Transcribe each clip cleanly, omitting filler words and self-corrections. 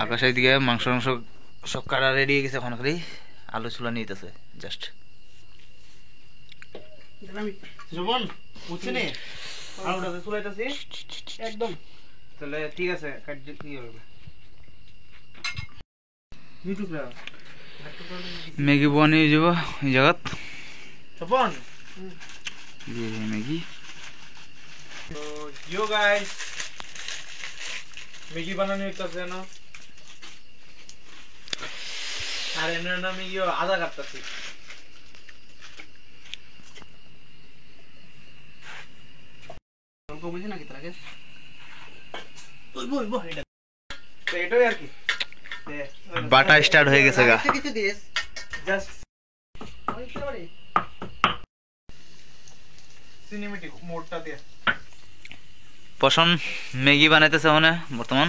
আকাশের দিকে মাংস মাংস সব কাটা রেডি হয়ে গেছে, এখন খালি আলু চুলা নিতেছে জাস্ট। একদম তাহলে ঠিক আছে, কাটতে কি হবে ম্যাগি বানিয়ে যাব এই জায়গাত। তপন ম্যাগি তো ইয়ো গাইস, ম্যাগি বানানো হইতাছে না, আর এমন আমি ইয়ো আদা কাটতাছি। অল্প বুঝি নাকি তার আগে এটাই আর কি বাটা স্টার্ট হয়ে গেছে গা। কিছু দিস জাস্ট সিনেমেটিক মোডটা দিয়ে পছন্দ ম্যাগি বানাইতেছে মানে বর্তমান।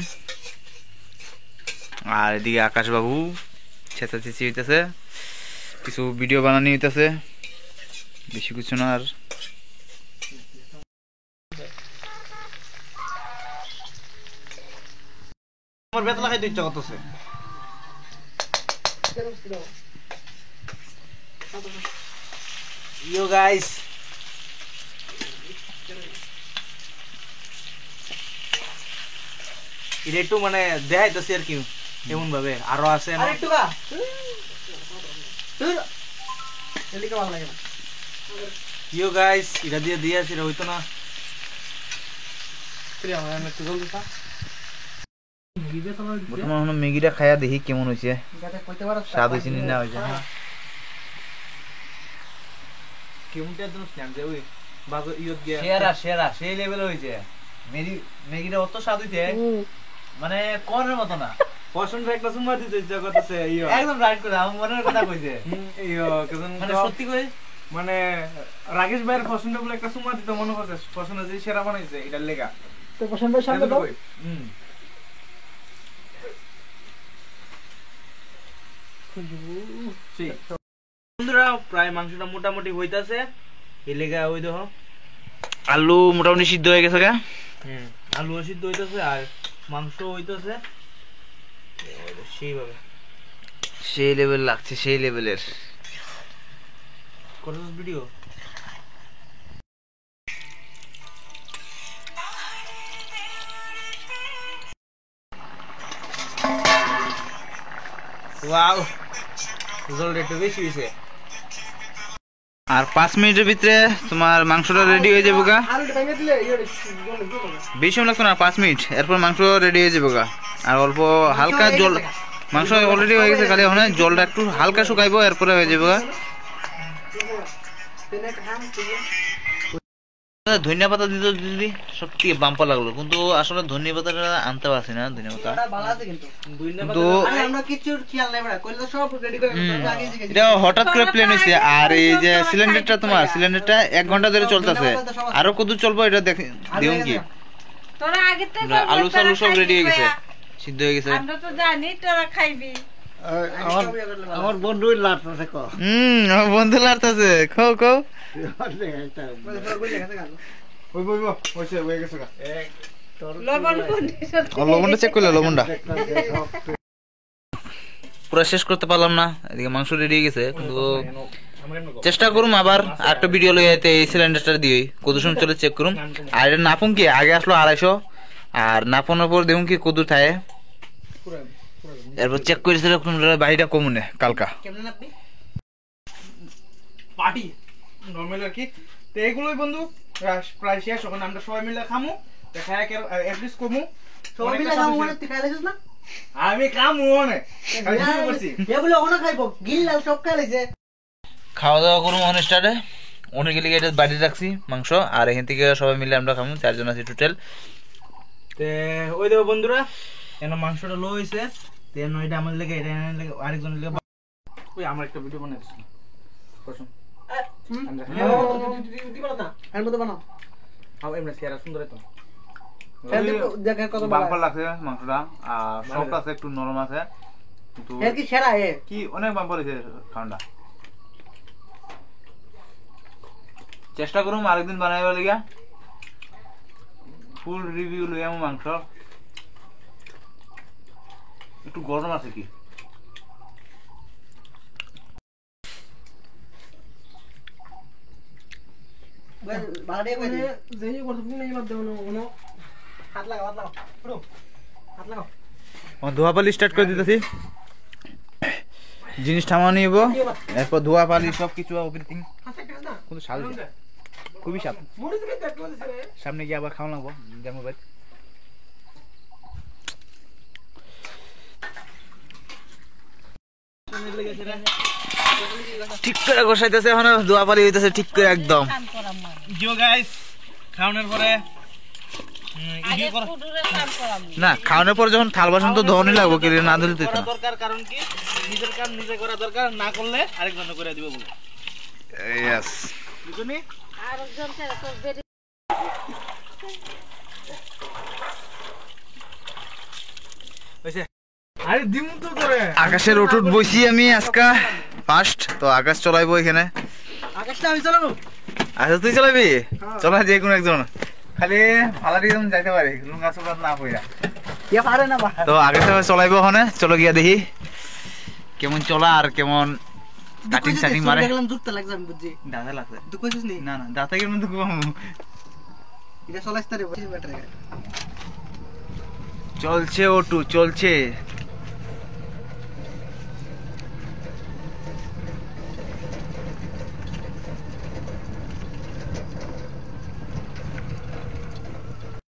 আর এদিকে আকাশ বাবু ছেঁচা ছেঁচি হইতেছে, কিছু ভিডিও বানানি হইতেছে, বেশি কিছু না। আর আমার বেতলা খাইতে ইচ্ছা করতেছে। ইয়ো গাইস, এটা একটু মানে দেখাইতেছি আর কি এমন ভাবে, আরো আছে না একটু গা এলিকা ভালো লাগে না। ইয়ো গাইস, এটা দিয়ে দিয়েছি, এটা হইতো না। একটু জলদি খা বর্তমান ম্যাগিটা খাইয়া দেখি কেমন হয়েছে, স্বাদ হয়েছে না হয়েছে। কেমনটা তো স্ন্যাপ দে ওই বাগো ইয়ত গিয়া সেরা সেরা সেই লেভেল হয়েছে ম্যাগিটা, অত স্বাদ হয়েছে মানে কোনের মতো না। পছন্দ একটা সুমা দিতে ইচ্ছা করতেছে। ইয়ো একদম রাইট করে আমার মনের কথা কইছে। ইয়ো কেমন মানে সত্যি কই, মানে রাকেশ ভাইয়ের পছন্দ বলে একটা সুমা দিতে মনে করছে, পছন্দ যে সেরা বানাইছে এটার লেগা তো পছন্দ সামনে দাও। বন্ধুরা প্রায় মাংসটা মোটামুটি হইতাছে, এই লেগা ওই দেখো আলু মোটামুটি সিদ্ধ হয়ে গেছে গা। আলু সিদ্ধ হইতাছে আর মাংস হইতাছে সেইভাবে, সেই লেভেল লাগছে, সেই লেভেলের। করছিস ভিডিও ওয়াও, জলটা একটু বেশি হয়েছে। আর 5 মিনিটের ভিতরে তোমার মাংসটা রেডি হয়ে যাবে গা। আর ভেঙে দিলে বেশি সময় লাগতো না, 5 মিনিট, এরপর মাংস রেডি হয়ে যাবে গা। আর অল্প হালকা জল, মাংস অলরেডি হয়ে গেছে, খালি এখন জলটা একটু হালকা শুকাইবো, এরপরে হয়ে যাবে গা। ধনিয়া পাতা দিতে দিদি সত্যি বাম্পা লাগলো, কিন্তু আসলে ধনিয়া পাতাটা আনতে পারছি না। ধনিয়া পাতা ভালো আছে কিন্তু কিন্তু আমরা কিছু খেয়াল নাই বড় কইলে সব রেডি করে আগে থেকে এটা হঠাৎ করে প্ল্যান হয়েছে। আর এই যে সিলিন্ডারটা, তোমার সিলিন্ডারটা 1 ঘন্টা ধরে চলতেছে, আরো কত চলবো এটা দেখ দিউন কি। তোরা আগে তো আলু সালু সব রেডি হয়ে গেছে, সিদ্ধ হয়ে গেছে। আমরা তো জানি তোরা খাইবি। আমার বন্ধু লাটছে কো আমার বন্ধু লাড়তাছে, খাও খাও। ওই বই হইছে হয়ে গেছে গা। লবণ কন্ডিশন লবণটা চেক করলে, লবণটা পুরো শেষ করতে পারলাম না। এদিকে মাংস রেডি হয়ে গেছে, কিন্তু চেষ্টা করুম আবার একটা ভিডিও লই আইতে এই সিলিন্ডারটা দিয়ে কত সময় চলে চেক করুম। আর এটা নাপুন কি আগে আসলো 250, আর নাপানোর পর দেখুন কি কত থাকে, এরপর চেক করেছিল বাড়িটা কমনে কালকা কেমন আপনি পার্টি নরমাল আর কি। তো এগুলোই বন্ধু প্রায় শেষ, ওখানে আমরা সবাই মিলে খামু, দেখায় এটলিস্ট কমু সবাই মিলে খাবো মনে তুই খাইছিস না? আমি খামু অনেক করছি এগুলো ওনা খাইবো, গিল্লাল সব খাইছে। খাওয়া দাওয়া করুম অন স্টার্টে। অনেক গেলে এটা বাড়ি রাখছি মাংস, আর এখান থেকে সবাই মিলে আমরা খামু, 4 জন আছি টোটাল। তে ওই দেখো বন্ধুরা, কেন মাংসটা লো হয়েছে, তেন এটা আমার লেগে, এটা লেগে আরেকজনের লেগে। ওই আমার একটা ভিডিও বানাইছিস পছন্দ দিবা না এর মধ্যে বানাও। আও এমনি সেরা সুন্দর তো দেখে কত বাম্পার লাগছে মাংসটা, আর সফট আছে, একটু নরম আছে। কিন্তু এর কি সেরা এ কি অনেক বাম পড়েছে খাওয়াটা। চেষ্টা করুম আরেকদিন বানাইবার লাগিয়া, ফুল রিভিউ লই আমি মাংস। একটু গরম আছে কি বাড়িয়ে কই দি যেই করতে তুমি এইবার দেও না হাত লাগাও পুরো হাত লাগাও ধোয়া পালি স্টার্ট করে দিতেছি। জিনিস থামা নিব, এরপর ধোয়া পালি সব কিছু এভরিথিং। কিন্তু স্বাদ হয়েছে, খুবই স্বাদ। সামনে গিয়ে আবার খাওয়া লাগবো যেমন ভাই। ঠিক করে গোসাইতেছে, এখন ধোয়া পালি হইতেছে ঠিক করে একদম। কাম করাম মানে জিও গাইস, খাওয়ানোর পরে আগে কুডুরে কাম করাম না খাওয়ানোর পর যখন থাল বাসন তো ধোয়ানি লাগবো, কি না ধুলে তো করা দরকার। কারণ কি নিজের কাম নিজে করা দরকার, না করলে আরেকজন করে দিব বলে। ইয়েস। বুঝুনি? আর একজন কে তো বেরি হইছে? আরে দিমু তো করে। আকাশের উঠুট বইছি আমি আজকা ফার্স্ট, তো আকাশ চলাইবো এখানে। আকাশটা আমি চালাবো আচ্ছা তুই চলাবি, চলা যে কোনো একজন, খালি ফালারি যেমন যাইতে পারে লুঙ্গা চোলা না পইরা। কে পারে না বা তো আগে থেকে চলাইবো ওখানে, চলো গিয়া দেখি কেমন চলা আর কেমন কাটিং সাটিং মারে। দেখলাম যুক্ত লাগছে আমি বুঝছি দাঁতে লাগছে তুই কইছিস নি না না দাঁতে কেমন তো কম। এটা চলাইছ তারে ব্যাটারি চলছে ওটু চলছে।